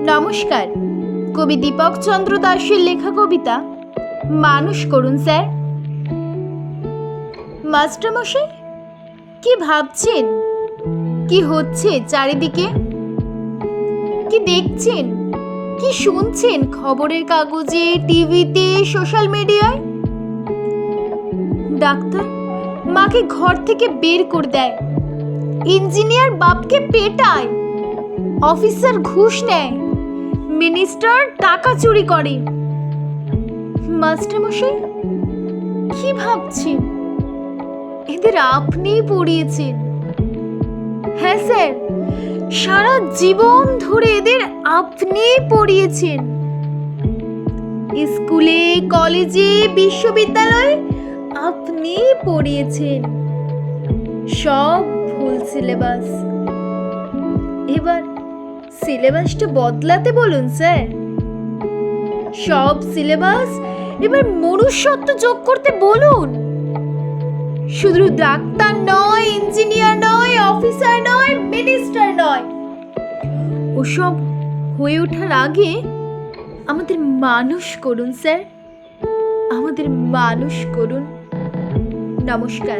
নমস্কার। কবি দীপক চন্দ্র দাসের লেখা কবিতা মানুষ করুন স্যার। মাস্টারমশাই, কি ভাবছেন? কি হচ্ছে চারিদিকে? কি দেখছেন, কি শুনছেন খবরের কাগজে, টিভিতে, সোশ্যাল মিডিয়ায়? ডাক্তার মাকে ঘর থেকে বের করে দেয়, ইঞ্জিনিয়ার বাপকে পেটায়, অফিসার ঘুষ নেয়, মিনিস্টার টাকা চুরি করে। মাস্টারমশাই, কি ভাবছেন? এদের আপনিই পড়িয়েছেন। হ্যাঁ স্যার, সারা জীবন ধরে এদের আপনিই পড়িয়েছেন। স্কুলে, কলেজে, বিশ্ববিদ্যালয়ে আপনিই পড়িয়েছেন। সব ভুল সিলেবাস। এবার সিলেবাসটা বদলাতে বলুন স্যার। সব সিলেবাস এবার মনুষ্যত্ব যোগ করতে বলুন। শুধু ডাক্তার নয়, ইঞ্জিনিয়ার নয়, অফিসার নয়, মিনিস্টার নয়, ওসব হয়ে ওঠার আগে আমাদের মানুষ করুন স্যার, আমাদের মানুষ করুন। নমস্কার।